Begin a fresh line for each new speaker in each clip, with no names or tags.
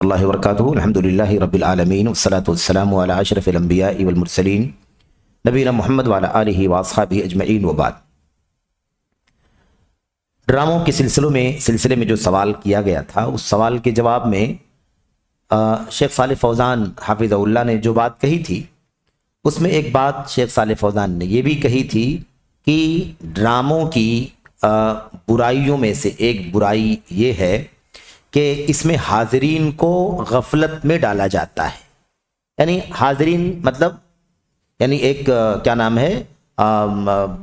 اللہ وبرکاتہ الحمدللہ رب العالمین والصلاة والسلام علی اشرف الانبیاء والمرسلین نبینا محمد وعلی آلہ واصحابہ اجمعین وبعد۔ ڈراموں کے سلسلے میں جو سوال کیا گیا تھا، اس سوال کے جواب میں شیخ صالح فوزان حافظہ اللہ نے جو بات کہی تھی، اس میں ایک بات شیخ صالح فوزان نے یہ بھی کہی تھی کہ ڈراموں کی برائیوں میں سے ایک برائی یہ ہے کہ اس میں حاضرین کو غفلت میں ڈالا جاتا ہے۔ یعنی حاضرین مطلب یعنی ایک کیا نام ہے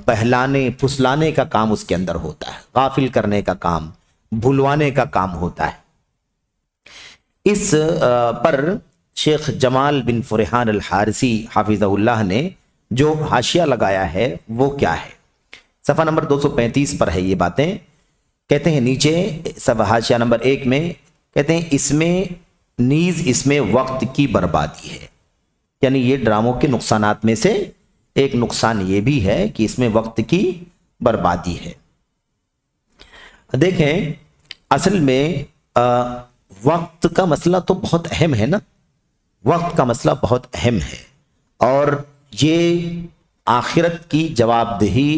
بہلانے پھسلانے کا کام اس کے اندر ہوتا ہے، غافل کرنے کا کام، بھلوانے کا کام ہوتا ہے۔ اس پر شیخ جمال بن فرحان الحارثی حافظہ اللہ نے جو حاشیہ لگایا ہے وہ کیا ہے؟ صفحہ نمبر 235 پر ہے یہ باتیں۔ کہتے ہیں نیچے صفحہ حاشیہ نمبر 1 میں کہتے ہیں اس میں وقت کی بربادی ہے۔ یعنی یہ ڈراموں کے نقصانات میں سے ایک نقصان یہ بھی ہے کہ اس میں وقت کی بربادی ہے۔ دیکھیں اصل میں وقت کا مسئلہ تو بہت اہم ہے نا، وقت کا مسئلہ بہت اہم ہے، اور یہ آخرت کی جواب دہی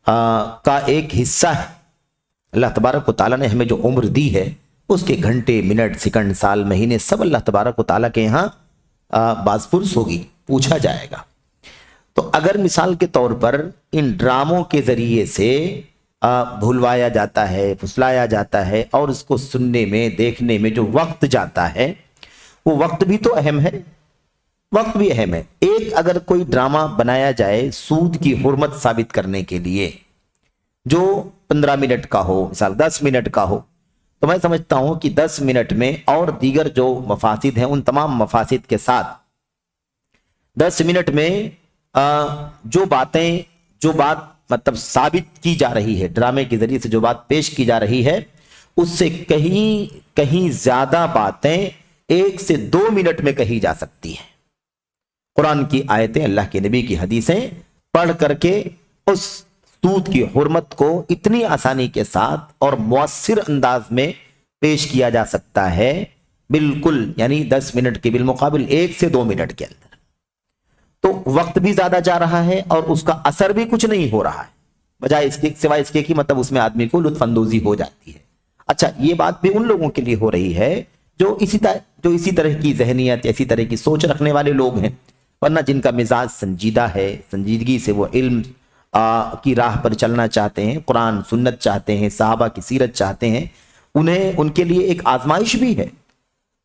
کا ایک حصہ ہے۔ اللہ تبارک و تعالیٰ نے ہمیں جو عمر دی ہے اس کے گھنٹے، منٹ، سیکنڈ، سال، مہینے سب اللہ تبارک و تعالیٰ کے یہاں باز پرس ہوگی، پوچھا جائے گا۔ تو اگر مثال کے طور پر ان ڈراموں کے ذریعے سے بھلوایا جاتا ہے، پھسلایا جاتا ہے، اور اس کو سننے میں دیکھنے میں جو وقت جاتا ہے وہ وقت بھی تو اہم ہے، وقت بھی اہم ہے۔ ایک اگر کوئی ڈرامہ بنایا جائے سود کی حرمت ثابت کرنے کے لیے جو 15 منٹ کا ہو، مثال 10 منٹ کا ہو، تو میں سمجھتا ہوں کہ 10 منٹ میں اور دیگر جو مفاسد ہیں ان تمام مفاسد کے ساتھ 10 منٹ میں جو بات مطلب ثابت کی جا رہی ہے، ڈرامے کے ذریعے سے جو بات پیش کی جا رہی ہے، اس سے کہیں زیادہ باتیں 1 سے 2 منٹ میں کہی جا سکتی ہیں۔ قرآن کی آیتیں، اللہ کے نبی کی حدیثیں پڑھ کر کے اس سود کی حرمت کو اتنی آسانی کے ساتھ اور مؤثر انداز میں پیش کیا جا سکتا ہے، بالکل یعنی 10 منٹ کے بالمقابل 1 سے 2 منٹ کے اندر۔ تو وقت بھی زیادہ جا رہا ہے اور اس کا اثر بھی کچھ نہیں ہو رہا ہے، بجائے اس کے سوائے اس کے کہ مطلب اس میں آدمی کو لطف اندوزی ہو جاتی ہے۔ اچھا، یہ بات بھی ان لوگوں کے لیے ہو رہی ہے جو اسی طرح کی ذہنیت، اسی طرح کی سوچ رکھنے والے لوگ ہیں، ورنہ جن کا مزاج سنجیدہ ہے، سنجیدگی سے وہ علم کی راہ پر چلنا چاہتے ہیں، قرآن سنت چاہتے ہیں، صحابہ کی سیرت چاہتے ہیں، ان کے لیے ایک آزمائش بھی ہے۔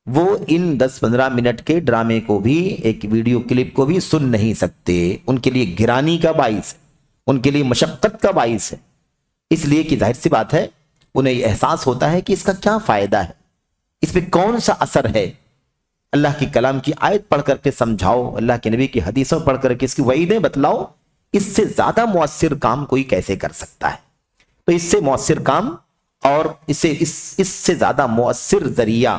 وہ ان 10-15 منٹ کے ڈرامے کو بھی، ایک ویڈیو کلپ کو بھی سن نہیں سکتے، ان کے لیے گرانی کا باعث ہے، ان کے لیے مشقت کا باعث ہے، اس لیے کہ ظاہر سی بات ہے انہیں یہ احساس ہوتا ہے کہ اس کا کیا فائدہ ہے، اس پہ کون سا اثر ہے۔ اللہ کی کلام کی آیت پڑھ کر کے سمجھاؤ، اللہ کے نبی کی حدیثوں پڑھ کر کے اس کی وعیدیں بتلاؤ، اس سے زیادہ مؤثر کام کوئی کیسے کر سکتا ہے؟ تو اس سے مؤثر کام اور اس سے زیادہ مؤثر ذریعہ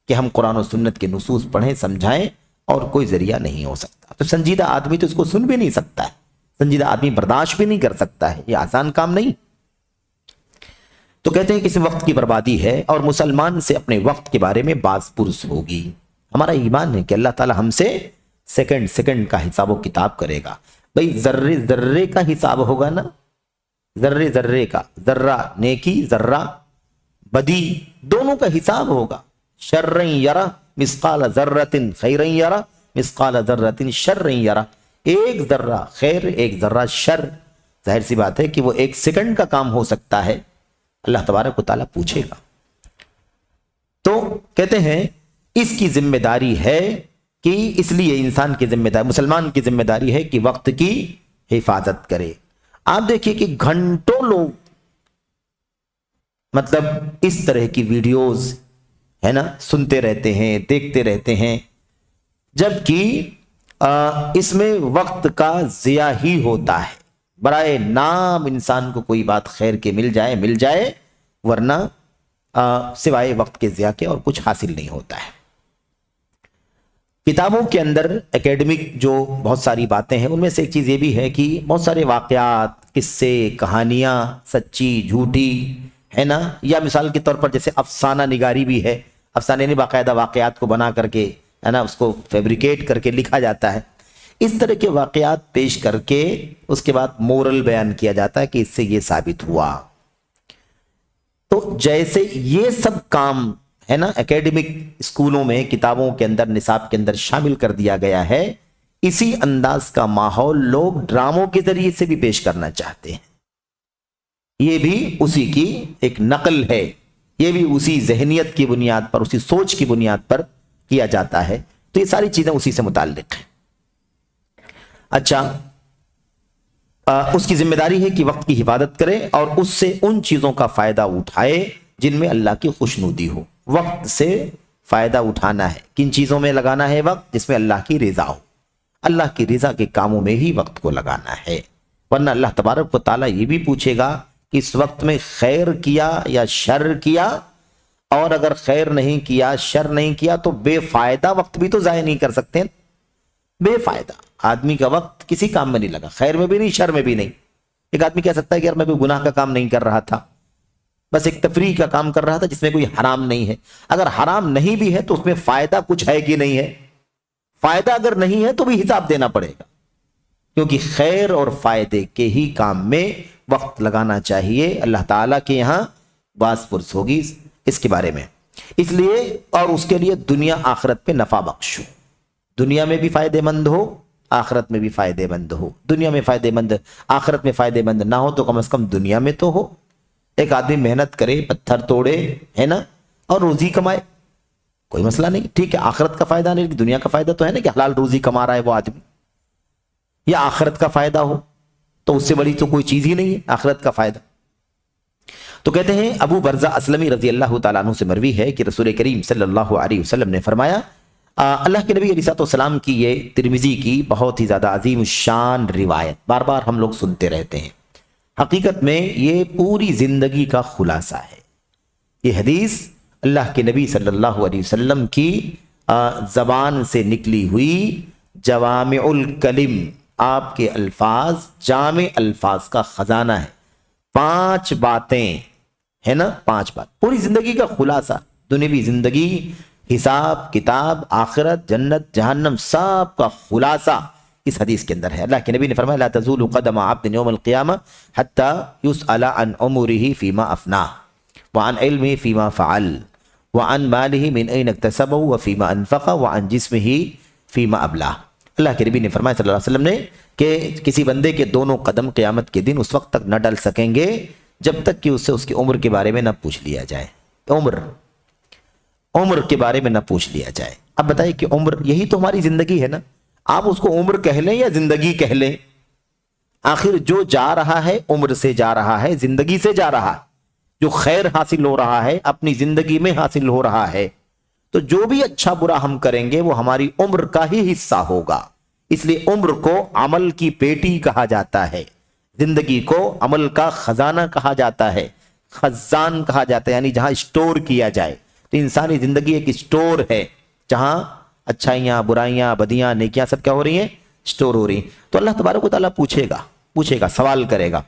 کہ ہم قرآن و سنت کے نصوص پڑھیں، سمجھائیں، اور کوئی ذریعہ نہیں ہو سکتا۔ تو سنجیدہ آدمی تو اس کو سن بھی نہیں سکتا ہے، سنجیدہ آدمی برداشت بھی نہیں کر سکتا ہے، یہ آسان کام نہیں۔ تو کہتے ہیں کہ اس وقت کی بربادی ہے، اور مسلمان سے اپنے وقت کے بارے میں باز پرس ہوگی۔ ہمارا ایمان ہے کہ اللہ تعالی ہم سے سیکنڈ کا حساب و کتاب کرے گا۔ بھئی ذرے کا حساب ہوگا نا، ذرے کا، ذرہ نیکی، ذرہ بدی، دونوں کا حساب ہوگا۔ شرًا یرى مثقال ذرۃ خیرًا یرى مثقال ذرۃ شرًا یرى، ایک ذرہ خیر، ایک ذرہ شر۔ ظاہر سی بات ہے کہ وہ 1 سیکنڈ کا کام ہو سکتا ہے، اللہ تبارک و تعالیٰ پوچھے گا۔ تو کہتے ہیں اس کی ذمہ داری ہے کہ اس لیے انسان کی ذمہ داری، مسلمان کی ذمہ داری ہے کہ وقت کی حفاظت کرے۔ آپ دیکھیے کہ گھنٹوں لوگ مطلب اس طرح کی ویڈیوز ہے نا سنتے رہتے ہیں، دیکھتے رہتے ہیں، جبکہ اس میں وقت کا ضیاع ہی ہوتا ہے۔ برائے نام انسان کو کوئی بات خیر کے مل جائے، ورنہ سوائے وقت کے ضیاع کے اور کچھ حاصل نہیں ہوتا ہے۔ کتابوں کے اندر اکیڈمک جو بہت ساری باتیں ہیں، ان میں سے ایک چیز یہ بھی ہے کہ بہت سارے واقعات، قصے، کہانیاں سچی جھوٹی ہے نا، یا مثال کے طور پر جیسے افسانہ نگاری بھی ہے، افسانے نہیں, باقاعدہ واقعات کو بنا کر کے ہے نا, اس کو فیبریکیٹ کر کے لکھا جاتا ہے. اس طرح کے واقعات پیش کر کے اس کے بعد مورل بیان کیا جاتا ہے کہ اس سے یہ ثابت ہوا. تو جیسے یہ سب کام ہے نا اکیڈمک اسکولوں میں, کتابوں کے اندر, نصاب کے اندر شامل کر دیا گیا ہے, اسی انداز کا ماحول لوگ ڈراموں کے ذریعے سے بھی پیش کرنا چاہتے ہیں. یہ بھی اسی کی ایک نقل ہے, یہ بھی اسی ذہنیت کی بنیاد پر, اسی سوچ کی بنیاد پر کیا جاتا ہے. تو یہ ساری چیزیں اسی سے متعلق ہیں. اچھا, اس کی ذمہ داری ہے کہ وقت کی حفاظت کرے اور اس سے ان چیزوں کا فائدہ اٹھائے جن میں اللہ کی خوشنودی ہو. وقت سے فائدہ اٹھانا ہے, کن چیزوں میں لگانا ہے وقت؟ جس میں اللہ کی رضا ہو. اللہ کی رضا کے کاموں میں ہی وقت کو لگانا ہے, ورنہ اللہ تبارک و تعالیٰ یہ بھی پوچھے گا کہ اس وقت میں خیر کیا یا شر کیا, اور اگر خیر نہیں کیا, شر نہیں کیا, تو بے فائدہ وقت بھی تو ضائع نہیں کر سکتے. بے فائدہ آدمی کا وقت کسی کام میں نہیں لگا, خیر میں بھی نہیں, شر میں بھی نہیں. ایک آدمی کہہ سکتا ہے کہ یار میں کوئی گناہ کا کام نہیں کر رہا تھا, بس ایک تفریح کا کام کر رہا تھا جس میں کوئی حرام نہیں ہے. اگر حرام نہیں بھی ہے تو اس میں فائدہ کچھ ہے کہ نہیں ہے؟ فائدہ اگر نہیں ہے تو بھی حساب دینا پڑے گا, کیونکہ خیر اور فائدے کے ہی کام میں وقت لگانا چاہیے. اللہ تعالیٰ کے یہاں باز پرس ہوگی اس کے بارے میں. اس لیے اور اس کے لیے دنیا آخرت پہ نفع بخش ہو, دنیا میں بھی فائدے مند ہو, آخرت میں بھی فائدے مند ہو. دنیا میں فائدے مند, آخرت میں فائدے مند نہ ہو تو کم از کم دنیا میں تو ہو. ایک آدمی محنت کرے, پتھر توڑے ہے نا, اور روزی کمائے, کوئی مسئلہ نہیں, ٹھیک ہے. آخرت کا فائدہ نہیں, دنیا کا فائدہ تو ہے نا کہ حلال روزی کما رہا ہے وہ آدمی, یا آخرت کا فائدہ ہو تو اس سے بڑی تو کوئی چیز ہی نہیں ہے آخرت کا فائدہ. تو کہتے ہیں ابو برزہ اسلمی رضی اللہ تعالیٰ عنہ سے مروی ہے کہ رسول کریم صلی اللہ علیہ وسلم نے فرمایا, اللہ کے نبی علیہ السلام کی یہ ترمذی کی بہت ہی زیادہ عظیم الشان روایت بار بار ہم لوگ سنتے رہتے ہیں. حقیقت میں یہ پوری زندگی کا خلاصہ ہے. یہ حدیث اللہ کے نبی صلی اللہ علیہ وسلم کی زبان سے نکلی ہوئی جوامع الکلم, آپ کے الفاظ جامع الفاظ کا خزانہ ہے. 5 باتیں ہے نا, 5 بات پوری زندگی کا خلاصہ. دنیوی زندگی, حساب کتاب, آخرت, جنت, جہنم, سب کا خلاصہ اس حدیث کے اندر ہے. اللہ کے نبی نے فرمایا لا تزول قدم عبد یوم القیامہ حتی یسأل عن عمره فیما افناه وعن علمه فیما فعل وعن ماله من این اکتسبه وفیما انفقه وعن جسمه فیما ابلاه. اللہ کے نبی نے فرمایا صلی اللہ علیہ وسلم نے کہ کسی بندے کے دونوں قدم قیامت کے دن اس وقت تک نہ ڈل سکیں گے جب تک کہ اس سے اس کی عمر کے بارے میں نہ پوچھ لیا جائے. عمر کے بارے میں نہ پوچھ لیا جائے. اب بتائیے کہ عمر یہی تو ہماری زندگی ہے نا, آپ اس کو عمر کہہ لیں یا زندگی کہہ لیں, آخر جو جا رہا ہے عمر سے جا رہا ہے, زندگی سے جا رہا ہے. جو خیر حاصل ہو رہا ہے اپنی زندگی میں حاصل ہو رہا ہے, تو جو بھی اچھا برا ہم کریں گے وہ ہماری عمر کا ہی حصہ ہوگا. اس لیے عمر کو عمل کی پیٹی کہا جاتا ہے, زندگی کو عمل کا خزانہ کہا جاتا ہے, خزان کہا جاتا ہے, یعنی جہاں اسٹور کیا جائے. تو انسانی زندگی ایک اسٹور ہے جہاں اچھائیاں, برائیاں, بدیاں, نیکیاں سب کیا ہو رہی ہیں, اسٹور ہو رہی ہیں. تو اللہ تبارک و تعالیٰ پوچھے گا, سوال کرے گا.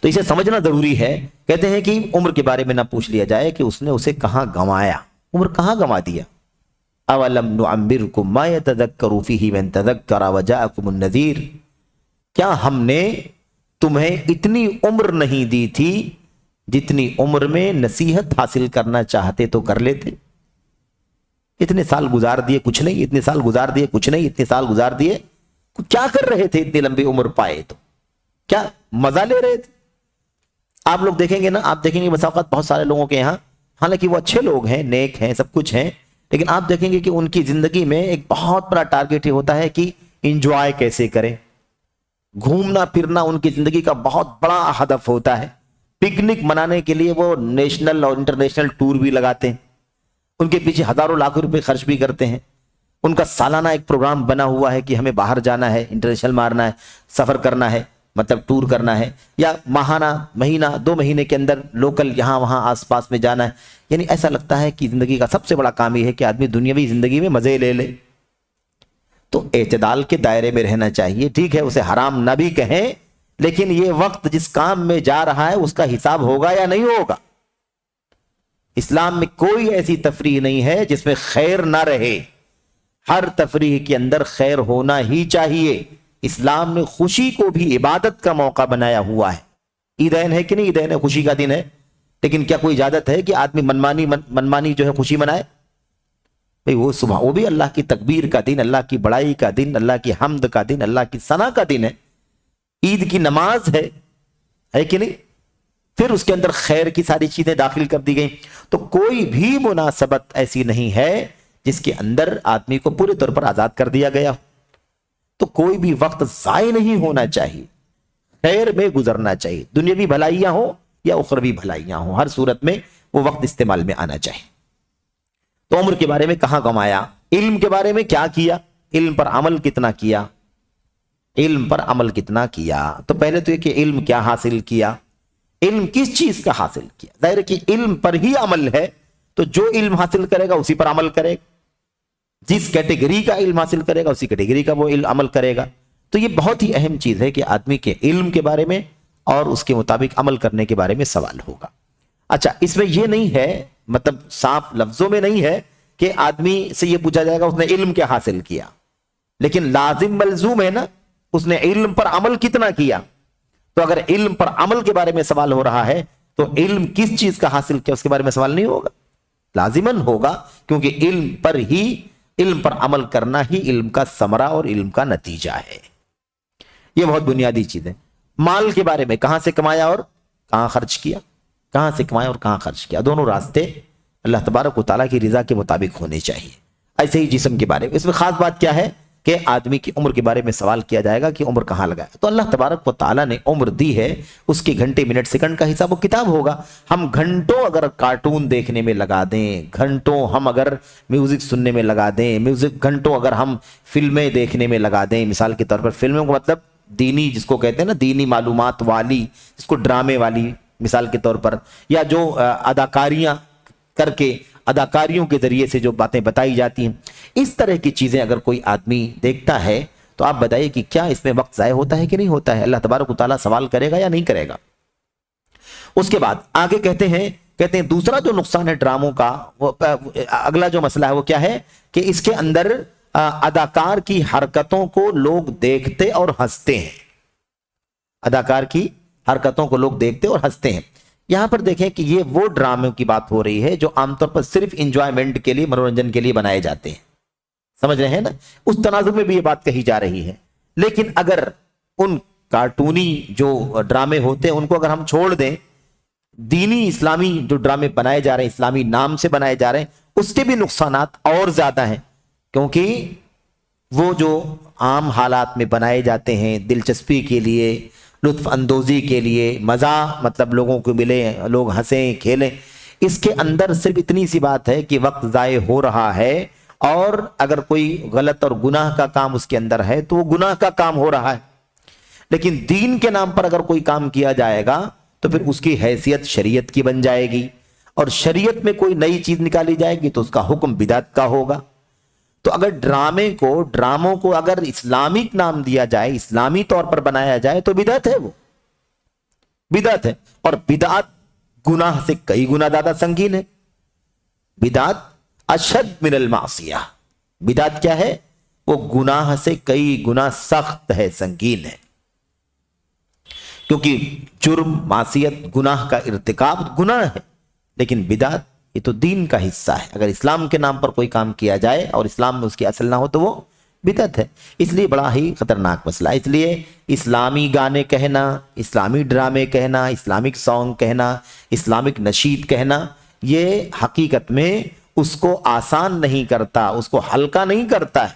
تو اسے سمجھنا ضروری ہے. کہتے ہیں کہ عمر کے بارے میں نہ پوچھ لیا جائے کہ اس نے اسے کہاں گنوایا, عمر کہاں گنوا دیا. اولم نعمرکم ما یتذکر فیہ من تذکر وجاءکم النذیر, کیا ہم نے تمہیں اتنی عمر نہیں دی تھی جتنی عمر میں نصیحت حاصل کرنا چاہتے تو کر لیتے. اتنے سال گزار دیے کچھ نہیں, اتنے سال گزار دیے کچھ نہیں, اتنے سال گزار دیے کیا کر رہے تھے, اتنی لمبی عمر پائے تو کیا مزہ لے رہے تھے. آپ لوگ دیکھیں گے نا, آپ دیکھیں گے بسا اوقات بہت سارے لوگوں کے یہاں, حالانکہ وہ اچھے لوگ ہیں, نیک ہیں, سب کچھ ہیں, لیکن آپ دیکھیں گے کہ ان کی زندگی میں ایک بہت بڑا ٹارگیٹ یہ ہوتا ہے کہ انجوائے کیسے کریں. گھومنا پھرنا ان کی زندگی کا بہت بڑا ہدف ہوتا ہے. پکنک منانے کے لیے وہ نیشنل اور انٹرنیشنل ٹور بھی لگاتے ہیں, ان کے پیچھے ہزاروں لاکھوں روپے خرچ بھی کرتے ہیں. ان کا سالانہ ایک پروگرام بنا ہوا ہے کہ ہمیں باہر جانا ہے, انٹرنیشنل مارنا ہے, سفر کرنا ہے, مطلب ٹور کرنا ہے, یا ماہانہ, مہینہ, 2 مہینے کے اندر لوکل یہاں وہاں آس پاس میں جانا ہے. یعنی ایسا لگتا ہے کہ زندگی کا سب سے بڑا کام یہ ہے کہ آدمی دنیاوی زندگی میں مزے لے لے. تو اعتدال کے دائرے میں رہنا چاہیے. ٹھیک ہے اسے حرام نہ بھی کہیں, لیکن یہ وقت جس کام میں جا رہا ہے اس کا حساب ہوگا یا نہیں ہوگا, اسلام میں کوئی ایسی تفریح نہیں ہے جس میں خیر نہ رہے، ہر تفریح کے اندر خیر ہونا ہی چاہیے۔ اسلام نے خوشی کو بھی عبادت کا موقع بنایا ہوا ہے۔ عیدین ہے کہ نہیں؟ عیدین ہے، خوشی کا دن ہے، لیکن کیا کوئی اجازت ہے کہ آدمی منمانی جو ہے خوشی منائے؟ بھئی وہ صبح وہ بھی اللہ کی تکبیر کا دن، اللہ کی بڑائی کا دن، اللہ کی حمد کا دن، اللہ کی ثنا کا دن ہے، عید کی نماز ہے کہ نہیں؟ پھر اس کے اندر خیر کی ساری چیزیں داخل کر دی گئیں۔ تو کوئی بھی مناسبت ایسی نہیں ہے جس کے اندر آدمی کو پورے طور پر آزاد کر دیا گیا ہو۔ تو کوئی بھی وقت ضائع نہیں ہونا چاہیے، خیر میں گزرنا چاہیے، دنیاوی بھلائیاں ہوں یا اخروی بھلائیاں ہوں، ہر صورت میں وہ وقت استعمال میں آنا چاہیے۔ تو عمر کے بارے میں کہاں کمایا، علم کے بارے میں کیا کیا، علم پر عمل کتنا کیا، علم پر عمل کتنا کیا۔ تو پہلے تو یہ کہ علم کیا حاصل کیا، علم کس چیز کا حاصل کیا۔ ظاہر ہے کہ علم پر ہی عمل ہے، تو جو علم حاصل کرے گا اسی پر عمل کرے گا، جس کیٹیگری کا علم حاصل کرے گا اسی کیٹیگری کا وہ علم عمل کرے گا۔ تو یہ بہت ہی اہم چیز ہے کہ آدمی کے علم کے بارے میں اور اس کے مطابق عمل کرنے کے بارے میں سوال ہوگا۔ اچھا، اس میں یہ نہیں ہے، مطلب صاف لفظوں میں نہیں ہے کہ آدمی سے یہ پوچھا جائے گا اس نے علم کیا حاصل کیا، لیکن لازم ملزوم ہے نا، اس نے علم پر عمل کتنا کیا۔ تو اگر علم پر عمل کے بارے میں سوال ہو رہا ہے تو علم کس چیز کا حاصل کیا اس کے بارے میں سوال نہیں ہوگا، لازماً ہوگا، کیونکہ علم پر عمل کرنا ہی علم کا ثمرہ اور علم کا نتیجہ ہے۔ یہ بہت بنیادی چیز ہے۔ مال کے بارے میں کہاں سے کمایا اور کہاں خرچ کیا، کہاں سے کمایا اور کہاں خرچ کیا، دونوں راستے اللہ تبارک و تعالیٰ کی رضا کے مطابق ہونے چاہیے۔ ایسے ہی جسم کے بارے میں، اس میں خاص بات کیا ہے کہ آدمی کی عمر کے بارے میں سوال کیا جائے گا کہ عمر کہاں لگایا۔ تو اللہ تبارک و تعالیٰ نے عمر دی ہے، اس کے گھنٹے منٹ سیکنڈ کا حساب و کتاب ہوگا۔ ہم گھنٹوں اگر کارٹون دیکھنے میں لگا دیں، گھنٹوں ہم اگر میوزک سننے میں لگا دیں، گھنٹوں اگر ہم فلمیں دیکھنے میں لگا دیں، مثال کے طور پر فلموں کو مطلب دینی، جس کو کہتے ہیں نا دینی معلومات والی، جس کو ڈرامے والی مثال کے طور پر، یا جو اداکاریاں کر کے اداکاریوں کے ذریعے سے جو باتیں بتائی جاتی ہیں، اس طرح کی چیزیں اگر کوئی آدمی دیکھتا ہے تو آپ بتائیے کہ کیا اس میں وقت ضائع ہوتا ہے کہ نہیں ہوتا ہے؟ اللہ تبارک و تعالیٰ سوال کرے گا یا نہیں کرے گا؟ اس کے بعد آگے کہتے ہیں دوسرا جو نقصان ہے ڈراموں کا، اگلا جو مسئلہ ہے وہ کیا ہے کہ اس کے اندر اداکار کی حرکتوں کو لوگ دیکھتے اور ہنستے ہیں، اداکار کی حرکتوں کو لوگ دیکھتے اور ہنستے ہیں۔ یہاں پر دیکھیں کہ یہ وہ ڈراموں کی بات ہو رہی ہے جو عام طور پر صرف انجوائمنٹ کے لیے، منورنجن کے لیے بنائے جاتے ہیں، سمجھ رہے ہیں نا؟ اس تناظر میں بھی یہ بات کہی جا رہی ہے۔ لیکن اگر ان کارٹونی جو ڈرامے ہوتے ہیں ان کو اگر ہم چھوڑ دیں، دینی اسلامی جو ڈرامے بنائے جا رہے ہیں، اسلامی نام سے بنائے جا رہے ہیں، اس کے بھی نقصانات اور زیادہ ہیں، کیونکہ وہ جو عام حالات میں بنائے جاتے ہیں دلچسپی کے لیے، لطف اندوزی کے لیے، مزہ مطلب لوگوں کو ملے، لوگ ہنسیں کھیلیں، اس کے اندر صرف اتنی سی بات ہے کہ وقت ضائع ہو رہا ہے، اور اگر کوئی غلط اور گناہ کا کام اس کے اندر ہے تو وہ گناہ کا کام ہو رہا ہے۔ لیکن دین کے نام پر اگر کوئی کام کیا جائے گا تو پھر اس کی حیثیت شریعت کی بن جائے گی، اور شریعت میں کوئی نئی چیز نکالی جائے گی تو اس کا حکم بدعت کا ہوگا۔ تو اگر ڈراموں کو اگر اسلامک نام دیا جائے، اسلامی طور پر بنایا جائے تو بدعت ہے، وہ بدعت ہے، اور بدعت گناہ سے کئی گنا زیادہ سنگین ہے۔ بدعت اشد من المعصیہ، بدعت کیا ہے؟ وہ گناہ سے کئی گنا سخت ہے، سنگین ہے، کیونکہ جرم، معصیت، گناہ کا ارتکاب گناہ ہے، لیکن بدعت یہ تو دین کا حصہ ہے۔ اگر اسلام کے نام پر کوئی کام کیا جائے اور اسلام میں اس کی اصل نہ ہو تو وہ بدعت ہے۔ اس لیے بڑا ہی خطرناک مسئلہ ہے۔ اس لیے اسلامی گانے کہنا، اسلامی ڈرامے کہنا، اسلامک سانگ کہنا، اسلامک نشید کہنا، یہ حقیقت میں اس کو آسان نہیں کرتا، اس کو ہلکا نہیں کرتا ہے،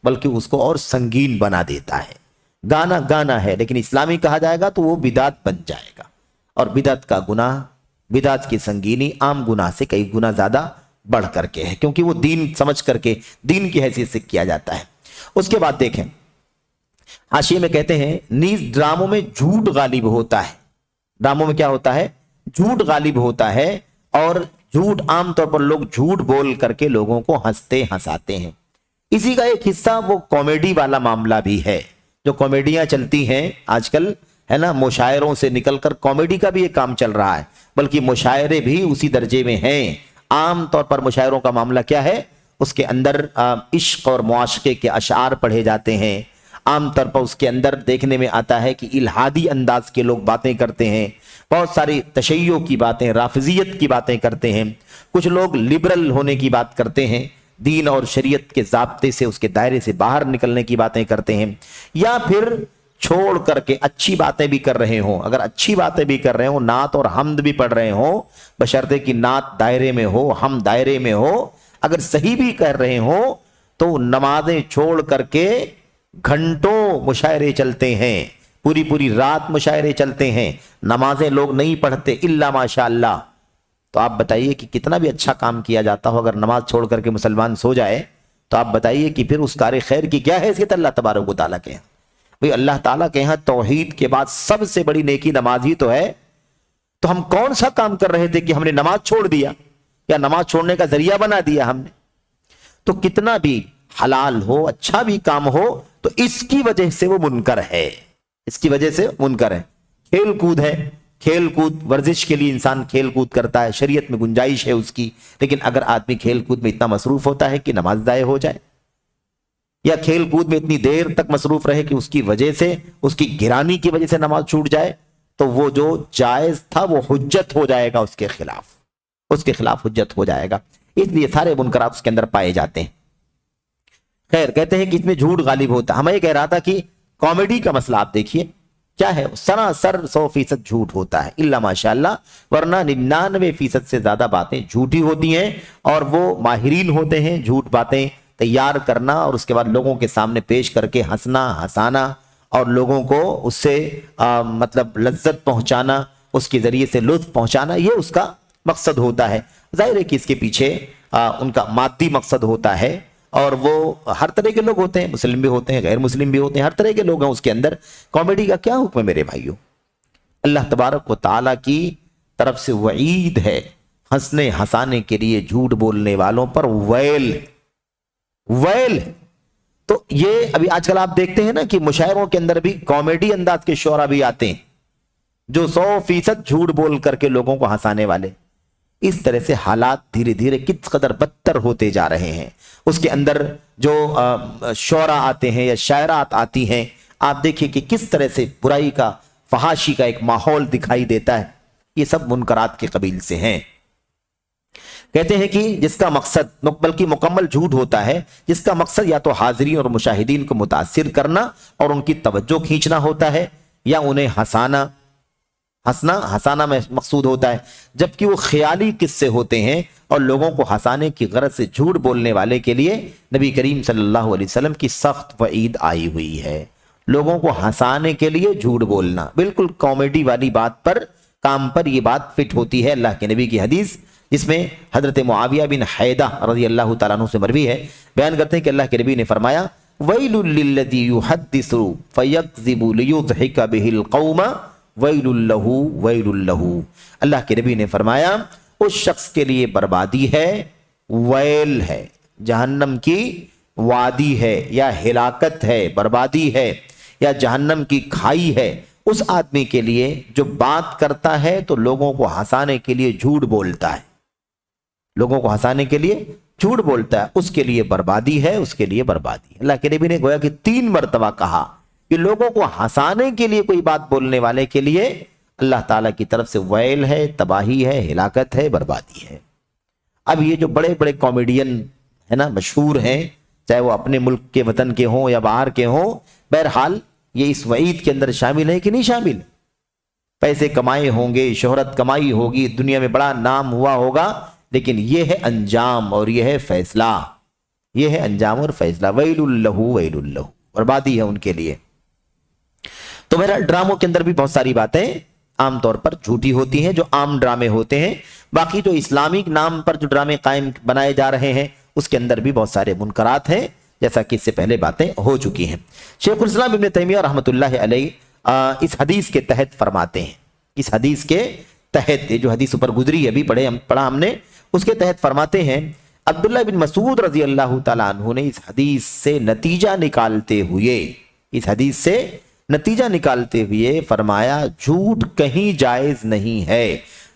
بلکہ اس کو اور سنگین بنا دیتا ہے۔ گانا گانا ہے لیکن اسلامی کہا جائے گا تو وہ بدعت بن جائے گا، اور بدعت کا گناہ، بدعت کی سنگینی عام گناہ سے کئی گنا زیادہ بڑھ کر کے ہے، کیونکہ وہ دین سمجھ کر کے، دین کی حیثیت سے کیا جاتا ہے۔ اس کے بعد دیکھیں حاشیے میں کہتے ہیں نیز ڈراموں میں جھوٹ غالب ہوتا ہے۔ ڈراموں میں کیا ہوتا ہے؟ جھوٹ غالب ہوتا ہے، اور جھوٹ عام طور پر لوگ جھوٹ بول کر کے لوگوں کو ہنساتے ہیں۔ اسی کا ایک حصہ وہ کامیڈی والا معاملہ بھی ہے، جو کامیڈیاں چلتی ہیں آج کل، ہے نا، مشاعروں سے نکل کر کامیڈی کا بھی ایک کام چل رہا ہے، بلکہ مشاعرے بھی اسی درجے میں ہیں۔ عام طور پر مشاعروں کا معاملہ کیا ہے؟ اس کے اندر عشق اور معاشقے کے اشعار پڑھے جاتے ہیں. عام طور پر اس کے اندر دیکھنے میں آتا ہے کہ الہادی انداز کے لوگ باتیں کرتے ہیں، بہت ساری تشیع کی باتیں، رافضیت کی باتیں کرتے ہیں. کچھ لوگ لبرل ہونے کی بات کرتے ہیں، دین اور شریعت کے ضابطے سے، اس کے دائرے سے باہر نکلنے کی باتیں کرتے ہیں. یا پھر چھوڑ کر کے اچھی باتیں بھی کر رہے ہوں. اگر اچھی باتیں بھی کر رہے ہوں، نعت اور حمد بھی پڑھ رہے ہوں، بشرطے کہ نعت دائرے میں ہو، حمد دائرے میں ہو، اگر صحیح بھی کر رہے ہوں تو نمازیں چھوڑ کر کے گھنٹوں مشاعرے چلتے ہیں، پوری پوری رات مشاعرے چلتے ہیں، نمازیں لوگ نہیں پڑھتے الا ماشاء اللہ. تو آپ بتائیے کہ کتنا بھی اچھا کام کیا جاتا ہو، اگر نماز چھوڑ کر کے مسلمان سو جائے تو آپ بتائیے کہ پھر اس کار خیر کی کیا حیثیت اللہ تبارک و تعالیٰ کے یہاں. بھئی اللہ تعالیٰ کے یہاں توحید کے بعد سب سے بڑی نیکی نماز ہی تو ہے. تو ہم کون سا کام کر رہے تھے کہ ہم نے نماز چھوڑ دیا یا نماز چھوڑنے کا ذریعہ بنا دیا ہم نے؟ تو کتنا بھی حلال ہو، اچھا بھی کام ہو، تو اس کی وجہ سے وہ منکر ہے، اس کی وجہ سے منکر ہے. کھیل کود ہے، کھیل کود ورزش کے لیے انسان کھیل کود کرتا ہے، شریعت میں گنجائش ہے اس کی، لیکن اگر آدمی کھیل کود میں اتنا مصروف ہوتا ہے کہ نماز ضائع ہو جائے، یا کھیل کود میں اتنی دیر تک مصروف رہے کہ اس کی وجہ سے، اس کی گرانی کی وجہ سے نماز چھوٹ جائے، تو وہ جو جائز تھا وہ حجت ہو جائے گا اس کے خلاف، اس کے خلاف حجت ہو جائے گا. اس لیے سارے منکرات اس کے اندر پائے جاتے ہیں. خیر، کہتے ہیں کہ اس میں جھوٹ غالب ہوتا. ہمیں یہ کہہ رہا تھا کہ کامیڈی کا مسئلہ آپ دیکھیے کیا ہے، سراسر 100% جھوٹ ہوتا ہے الا ماشاءاللہ، ورنہ 99% سے زیادہ باتیں جھوٹی ہوتی ہیں، اور وہ ماہرین ہوتے ہیں جھوٹ باتیں تیار کرنا اور اس کے بعد لوگوں کے سامنے پیش کر کے ہنسنا، ہنسانا، اور لوگوں کو اس سے مطلب لذت پہنچانا، اس کے ذریعے سے لطف پہنچانا، یہ اس کا مقصد ہوتا ہے. ظاہر ہے کہ اس کے پیچھے ان کا مادی مقصد ہوتا ہے، اور وہ ہر طرح کے لوگ ہوتے ہیں، مسلم بھی ہوتے ہیں، غیر مسلم بھی ہوتے ہیں، ہر طرح کے لوگ ہیں اس کے اندر. کامیڈی کا کیا حکم ہے میرے بھائیوں؟ اللہ تبارک و تعالیٰ کی طرف سے وعید ہے ہنسنے ہنسانے کے لیے جھوٹ بولنے والوں پر ویل، ویل. تو یہ ابھی آج کل آپ دیکھتے ہیں نا کہ مشاعروں کے اندر بھی کامیڈی انداز کے شعرا بھی آتے ہیں جو 100% جھوٹ بول کر کے لوگوں کو ہنسانے والے. اس طرح سے حالات دھیرے دھیرے کس قدر بدتر ہوتے جا رہے ہیں. اس کے اندر جو شعرا آتے ہیں یا شاعرات آتی ہیں، آپ دیکھیں کہ کس طرح سے برائی کا، فحاشی کا ایک ماحول دکھائی دیتا ہے. یہ سب منکرات کے قبیل سے ہیں. کہتے ہیں کہ جس کا مقصد بلکہ مکمل جھوٹ ہوتا ہے، جس کا مقصد یا تو حاضرین اور مشاہدین کو متاثر کرنا اور ان کی توجہ کھینچنا ہوتا ہے، یا انہیں ہنسانا میں مقصود ہوتا ہے، جبکہ وہ خیالی قصے ہوتے ہیں. اور لوگوں کو ہنسانے کی غرض سے جھوٹ بولنے والے کے لیے نبی کریم صلی اللہ علیہ وسلم کی سخت وعید آئی ہوئی ہے. لوگوں کو ہنسانے کے لیے جھوٹ بولنا، بالکل کامیڈی والی بات پر، کام پر یہ بات فٹ ہوتی ہے. اللہ کے نبی کی حدیث جس میں حضرت معاویہ بن حیدہ رضی اللہ تعالیٰ عنہ سے مروی ہے، بیان کرتے ہیں کہ اللہ کے نبی نے فرمایا وَيْلٌ لِلَّذِي يُحَدِّثُ فَيَكْذِبُ لِيُضْحِكَ بِهِ الْقَوْمَ وَيْلٌ لَهُ وَيْلٌ لَهُ. اللہ کے نبی نے فرمایا اس شخص کے لیے بربادی ہے، ویل ہے، جہنم کی وادی ہے، یا ہلاکت ہے، بربادی ہے، یا جہنم کی کھائی ہے اس آدمی کے لیے جو بات کرتا ہے تو لوگوں کو ہنسانے کے لیے جھوٹ بولتا ہے، لوگوں کو ہنسانے کے لیے جھوٹ بولتا ہے، اس کے لیے بربادی ہے، اس کے لیے بربادی ہے. اللہ کے نبی نے گویا کہ 3 مرتبہ کہا کہ لوگوں کو ہنسانے کے لیے کوئی بات بولنے والے کے لیے اللہ تعالیٰ کی طرف سے ویل ہے، تباہی ہے، ہلاکت ہے، بربادی ہے. اب یہ جو بڑے بڑے کامیڈین ہے نا، مشہور ہیں، چاہے وہ اپنے ملک کے وطن کے ہوں یا باہر کے ہوں، بہرحال یہ اس وعید کے اندر شامل ہے کہ نہیں شامل؟ پیسے کمائے ہوں گے، شہرت کمائی ہوگی، دنیا میں بڑا نام ہوا ہوگا، لیکن یہ ہے انجام اور یہ ہے فیصلہ، یہ ہے انجام اور فیصلہ. ویل لہ ویل لہ، بربادی ہے ان کے لیے. تو میرا ڈراموں کے اندر بھی بہت ساری باتیں عام طور پر جھوٹی ہوتی ہیں جو عام ڈرامے ہوتے ہیں. باقی جو اسلامک نام پر جو ڈرامے قائم بنائے جا رہے ہیں اس کے اندر بھی بہت سارے منکرات ہیں، جیسا کہ اس سے پہلے باتیں ہو چکی ہیں. شیخ الاسلام ابن تیمیہ رحمۃ اللہ علیہ اس حدیث کے تحت فرماتے ہیں، اس حدیث کے تحت، یہ جو حدیث اوپر گزری ابھی پڑھا ہم نے، اس کے تحت فرماتے ہیں عبداللہ بن مسعود رضی اللہ تعالیٰ عنہ نے اس حدیث سے نتیجہ نکالتے ہوئے فرمایا جھوٹ کہیں جائز نہیں ہے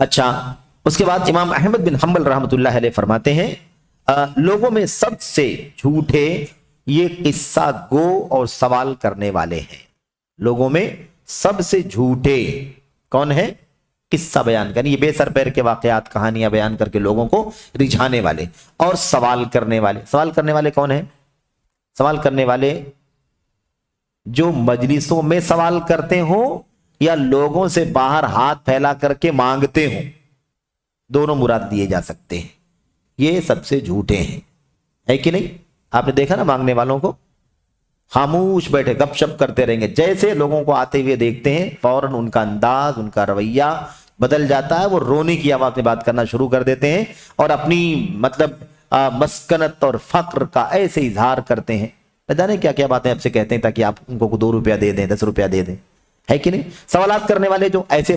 اچھا، اس کے بعد امام احمد بن حنبل رحمۃ اللہ علیہ فرماتے ہیں لوگوں میں سب سے جھوٹے یہ قصہ گو اور سوال کرنے والے ہیں۔ لوگوں میں سب سے جھوٹے کون ہے؟ قصہ بیان کرنے، یہ بے سر پیر کے واقعات کہانیاں بیان کر کے لوگوں کو رجھانے والے، اور سوال کرنے والے۔ سوال کرنے والے کون ہیں؟ سوال کرنے والے جو مجلسوں میں سوال کرتے ہوں یا لوگوں سے باہر ہاتھ پھیلا کر کے مانگتے ہوں، دونوں مراد دیے جا سکتے ہیں۔ یہ سب سے جھوٹے ہیں، ہے کہ نہیں؟ آپ نے دیکھا نا مانگنے والوں کو، خاموش بیٹھے گپ شپ کرتے رہیں گے، جیسے لوگوں کو آتے ہوئے دیکھتے ہیں فوراً ان کا انداز، ان کا رویہ بدل جاتا ہے، وہ رونے کی آواز میں بات کرنا شروع کر دیتے ہیں اور اپنی مسکنت اور فقر کا ایسے اظہار کرتے ہیں، نہ جانے کیا کیا باتیں آپ سے کہتے ہیں تاکہ آپ ان کو 2 روپیہ دے دیں، 10 روپیہ دے دیں، ہے کہ نہیں؟ سوالات کرنے والے جو ایسے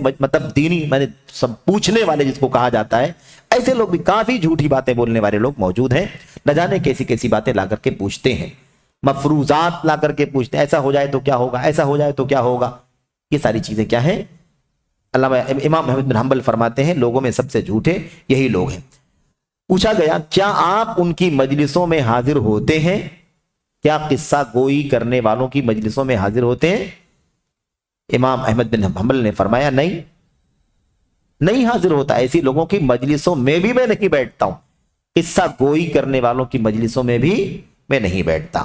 دینی سب پوچھنے والے جس کو کہا جاتا ہے، ایسے لوگ بھی کافی جھوٹی باتیں بولنے والے لوگ موجود ہیں، نہ جانے کیسی کیسی باتیں لا کر کے پوچھتے ہیں، مفروضات لا کر کے پوچھتے ہیں، ایسا ہو جائے تو کیا ہوگا، ایسا ہو جائے تو کیا ہوگا۔ یہ ساری چیزیں کیا ہیں؟ علامہ امام احمد بن حنبل فرماتے ہیں لوگوں میں سب سے جھوٹے یہی لوگ ہیں۔ پوچھا گیا کیا آپ ان کی مجلسوں میں حاضر ہوتے ہیں؟ کیا قصہ گوئی کرنے والوں کی مجلسوں میں حاضر ہوتے ہیں؟ امام احمد بن حنبل نے فرمایا نہیں حاضر ہوتا، ایسی لوگوں کی مجلسوں میں بھی میں نہیں بیٹھتا ہوں، قصہ گوئی کرنے والوں کی مجلسوں میں بھی میں نہیں بیٹھتا۔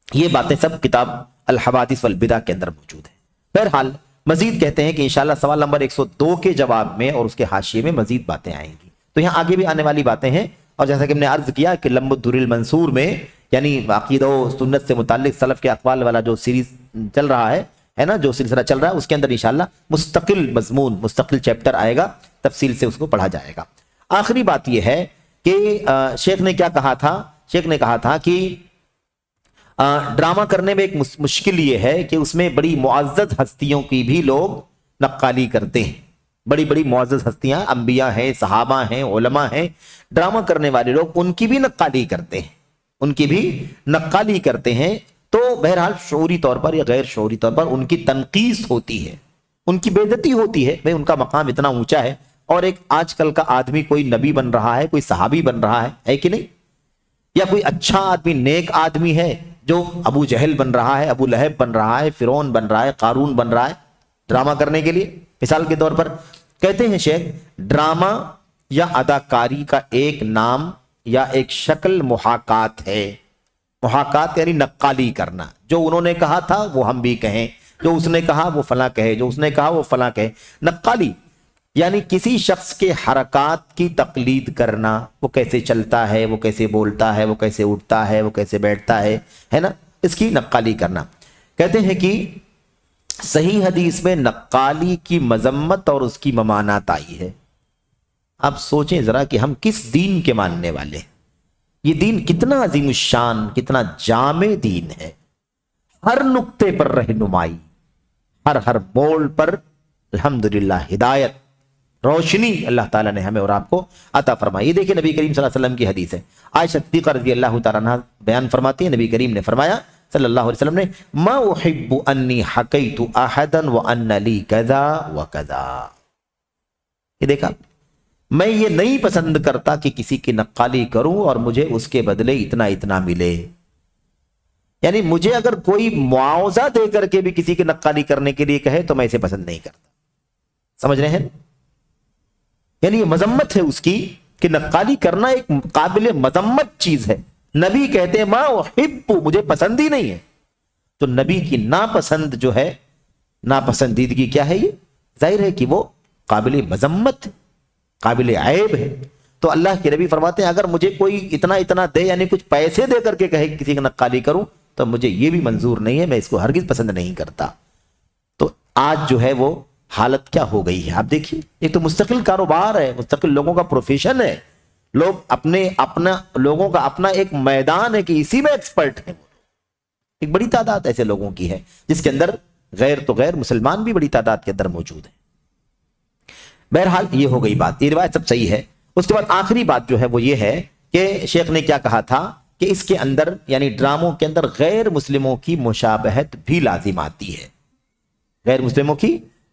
یہ باتیں سب کتاب الحوادث والبدع کے اندر موجود ہیں۔ بہرحال مزید کہتے ہیں کہ انشاءاللہ سوال نمبر 102 کے جواب میں اور اس کے حاشیے میں مزید باتیں آئیں گی، تو یہاں آگے بھی آنے والی باتیں ہیں، اور جیسا کہ ہم نے عرض کیا کہ لم الدر المنصور میں یعنی عقیدہ و سنت سے متعلق سلف کے اقوال والا جو سیریز چل رہا ہے نا، جو سلسلہ چل رہا ہے، اس کے اندر انشاءاللہ مستقل مضمون، مستقل چیپٹر آئے گا، تفصیل سے اس کو پڑھا جائے گا۔ آخری بات یہ ہے کہ شیخ نے کیا کہا تھا؟ شیخ نے کہا تھا کہ ڈرامہ کرنے میں ایک مشکل یہ ہے کہ اس میں بڑی معزز ہستیوں کی بھی لوگ نقالی کرتے ہیں، بڑی بڑی معزز ہستیاں، انبیاء ہیں، صحابہ ہیں، علماء ہیں، ڈرامہ کرنے والے لوگ ان کی بھی نقالی کرتے ہیں، ان کی بھی نقالی کرتے ہیں، تو بہرحال شعوری طور پر یا غیر شعوری طور پر ان کی تنقیص ہوتی ہے، ان کی بے عزتی ہوتی ہے، بھئی ان کا مقام اتنا اونچا ہے، اور ایک آج کل کا آدمی کوئی نبی بن رہا ہے، کوئی صحابی بن رہا ہے کہ نہیں؟ یا کوئی اچھا آدمی، نیک آدمی ہے جو ابو جہل بن رہا ہے، ابو لہب بن رہا ہے، فرعون بن رہا ہے، قارون بن رہا ہے ڈرامہ کرنے کے لیے۔ مثال کے طور پر کہتے ہیں شیخ، ڈرامہ یا اداکاری کا ایک نام یا ایک شکل محاکات ہے۔ محاکات یعنی نقالی کرنا، جو انہوں نے کہا تھا وہ ہم بھی کہیں، جو اس نے کہا وہ فلاں کہے، جو اس نے کہا وہ فلاں کہے۔ نقالی یعنی کسی شخص کے حرکات کی تقلید کرنا، وہ کیسے چلتا ہے، وہ کیسے بولتا ہے، وہ کیسے اٹھتا ہے، وہ کیسے بیٹھتا ہے نا، اس کی نقالی کرنا۔ کہتے ہیں کہ صحیح حدیث میں نقالی کی مذمت اور اس کی ممانعت آئی ہے۔ آپ سوچیں ذرا کہ ہم کس دین کے ماننے والے ہیں، یہ دین کتنا عظیم الشان، کتنا جامع دین ہے، ہر نقطے پر رہنمائی، ہر موڑ پر الحمدللہ ہدایت، روشنی اللہ تعالیٰ نے ہمیں اور آپ کو عطا فرمائی۔ یہ دیکھیں نبی کریم صلی اللہ علیہ وسلم کی حدیث ہے، عائشہ صدیقہ رضی اللہ تعالیٰ عنہا بیان فرماتی ہے، نبی کریم نے فرمایا صلی اللہ علیہ وسلم نے، ما احب انی حکیت احدا وان لی کذا وکذا۔ یہ دیکھا، میں یہ نہیں پسند کرتا کہ کسی کی نقالی کروں اور مجھے اس کے بدلے اتنا اتنا ملے، یعنی مجھے اگر کوئی معاوضہ دے کر کے بھی کسی کی نقالی کرنے کے لیے کہے تو میں اسے پسند نہیں کرتا۔ سمجھ رہے ہیں؟ یعنی یہ مذمت ہے اس کی کہ نقالی کرنا ایک قابل مذمت چیز ہے۔ نبی کہتے ہیں ما احب، مجھے پسند ہی نہیں ہے، تو نبی کی ناپسند جو ہے، ناپسندیدگی کیا ہے؟ یہ ظاہر ہے کہ وہ قابل مذمت، قابل عیب ہے۔ تو اللہ کے نبی فرماتے ہیں اگر مجھے کوئی اتنا اتنا دے، یعنی کچھ پیسے دے کر کے کہے کسی کی نقالی کروں، تو مجھے یہ بھی منظور نہیں ہے، میں اس کو ہرگز پسند نہیں کرتا۔ تو آج جو ہے وہ حالت کیا ہو گئی ہے آپ دیکھیے، ایک تو مستقل کاروبار ہے، مستقل لوگوں کا پروفیشن ہے، لوگ لوگوں کا اپنا ایک میدان ہے کہ اسی میں ایکسپرٹ ہیں۔ ایک بڑی تعداد ایسے لوگوں کی ہے جس کے اندر غیر تو غیر مسلمان بھی بڑی تعداد کے اندر موجود ہیں۔ بہرحال یہ ہو گئی بات، یہ روایت سب صحیح ہے۔ اس کے بعد آخری بات جو ہے وہ یہ ہے کہ شیخ نے کیا کہا تھا کہ اس کے اندر یعنی ڈراموں کے اندر غیر مسلموں کی مشابہت بھی لازم آتی ہے، غیر مسلموں کی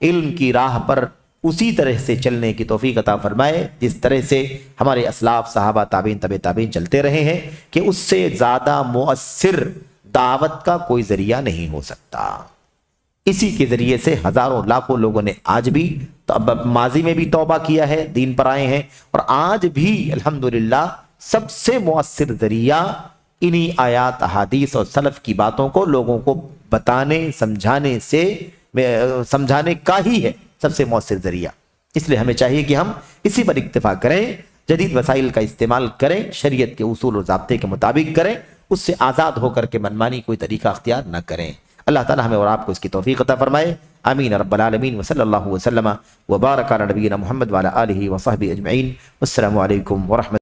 علم کی راہ پر اسی طرح سے چلنے کی توفیق عطا فرمائے جس طرح سے ہمارے اسلاف صحابہ تابعین تبع تابعین چلتے رہے ہیں، کہ اس سے زیادہ مؤثر دعوت کا کوئی ذریعہ نہیں ہو سکتا۔ اسی کے ذریعے سے ہزاروں لاکھوں لوگوں نے آج بھی ماضی میں بھی توبہ کیا ہے، دین پر آئے ہیں، اور آج بھی الحمدللہ سب سے مؤثر ذریعہ انہی آیات احادیث اور سلف کی باتوں کو لوگوں کو بتانے سمجھانے کا ہی ہے سب سے مؤثر ذریعہ۔ اس لیے ہمیں چاہیے کہ ہم اسی پر اکتفا کریں، جدید وسائل کا استعمال کریں، شریعت کے اصول و ضابطے کے مطابق کریں، اس سے آزاد ہو کر کے منمانی کوئی طریقہ اختیار نہ کریں۔ اللہ تعالی ہمیں اور آپ کو اس کی توفیق عطا فرمائے، آمین رب العالمین، وصلی اللہ وسلم وبارک علی نبینا محمد وعلی آلہ وصحبہ اجمعین۔ السلام علیکم ورحمۃ